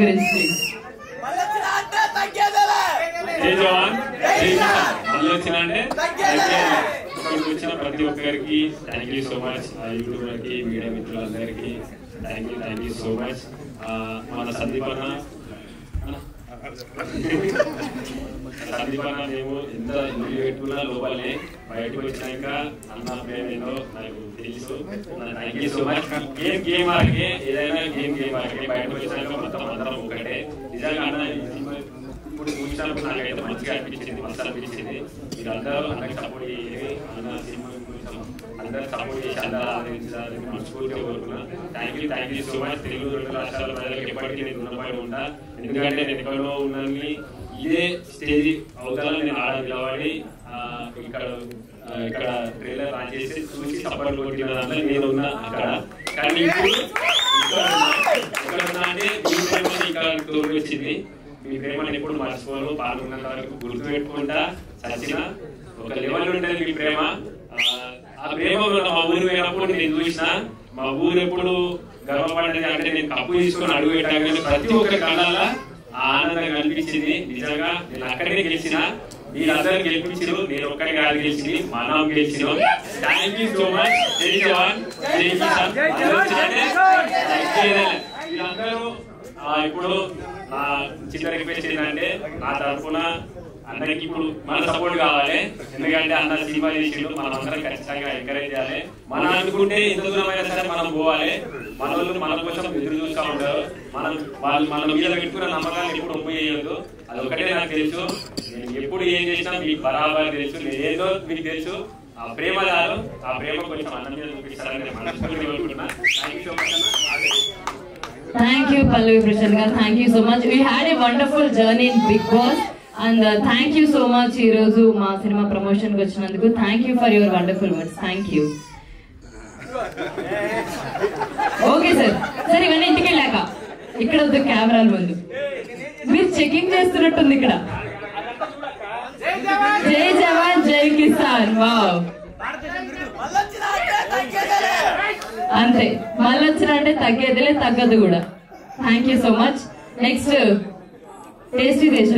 గురించి వచ్చిన ప్రతి ఒక్కరికి థ్యాంక్ యూ సో మచ్. యూట్యూబర్కి మీడియా మిత్రులందరికీ థ్యాంక్ యూ సో మచ్. మన సందీప్ అన్న మేము ఎంత ఇంటి పెట్టుకున్నా లోపలే బయటకు వచ్చినాక అన్న ప్రేమ ఏందో నాకు తెలుసు. Thank you so much. Game ఆడికే ఏదైనా గేమ్ ఆడికే బయటకు వచ్చినాక మొత్తం అందరం ఒకటే. నిజంగా అన్న ఇప్పుడు చూసినప్పుడు నాకైతే మంచిగా అనిపించింది, మంచి అనిపించింది. మీరు అందరూ అందరికి సపోర్ట్ చేయాలి, అన్న సినిమా అందరూ సపోర్ట్ చేసి అందరూ ఆదరించాలని మనస్ఫూర్తిగా కోరుకున్నా. Thank you so much. Telugu 2 రాష్ట్రాల ప్రజలకు ఎప్పటికీ నేను రుణపడి ఉంటా. ఎందుకంటే నేను ఎక్కడో ఉన్నాను, ఇదే స్టేజ్ అవతల నేను ఆడ నిలబడి ఇక్కడ ట్రైలర్ లాంచ్ చేసి చూసి సపోర్ట్ కొట్టిన దాంట్లో నేను ఉన్నా అక్కడ. కానీ ఇప్పుడు ఇక్కడ ఉన్నా అంటే మీ ప్రేమ ఇక్కడ తోడు వచ్చింది. మీ ప్రేమను ఎప్పుడు మర్చిపోను, పాల్గొన్నంత వరకు గుర్తు పెట్టుకుంటా. సచిన ఒక లెవెల్ ఉంటుంది మీ ప్రేమ. ఆ ప్రేమ మా ఊరు పోయినప్పుడు నేను చూసిన మా ఊరు ఎప్పుడు గర్వపడ్డది అంటే నేను కప్పు తీసుకొని అడుగు పెట్టాను, కానీ ప్రతి ఒక్క కళ్ళ ఆనందం కనిపించింది. నిజంగా నేను అక్కడే గెలిచిన, మీరందరూ గెలిపించారు, నేను ఒక్కడే కాదు గెలిచింది, మనం గెలిచినాం. Thank you so much. జై జవాన్, జై కిసాన్. వీళ్ళందరూ ఇప్పుడు నా చిన్న రిక్వెస్ట్ ఏంటంటే నా తరఫున అందరికి ఇప్పుడు మన సపోర్ట్ కావాలి. ఎందుకంటే అన్న సినిమా చేసిండు, మనం అందరం ఖచ్చితంగా ఎంకరేజ్ చేయాలి. మనం అనుకుంటే ఎంత దూరమైనా సరే మనం పోవాలి. మన వాళ్ళు మన కోసం ఎదురు చూస్తూ ఉంటారు. వాళ్ళు మన మీద పెట్టుకున్న నమ్మకాన్ని ఎప్పుడు ఒప్పు చేయొద్దు. అది ఒకటే నాకు తెలుసు. నేను ఎప్పుడు ఏం చేసినా మీకు బరాబర్ తెలుసు, నేనేదో మీకు తెలుసు. ఆ ప్రేమ చాలు, ఆ ప్రేమ కొంచెం అన్న మీద చూపిస్తారని నేను మనస్ఫూర్తిగా కోరుకుంటున్నా. థ్యాంక్ యూ సో మచ్ అన్న. Thank you, Pallavi Prashant garu. Thank you so much. We had a wonderful journey in Bigg Boss, and thank you so much ee roju ma cinema promotion ku vachinanduku. Thank you for your wonderful words. Thank you. Okay sir. Sir ivanni intiki ellaka ikkada odu camera mundu meer checking chestunnattundi ikkada. Jai Jawan Jai Kisan. Wow. అంతే, మళ్ళీ వచ్చినంటే తగ్గేదిలే, తగ్గదు కూడా. Thank you so much. Next tasty దేశ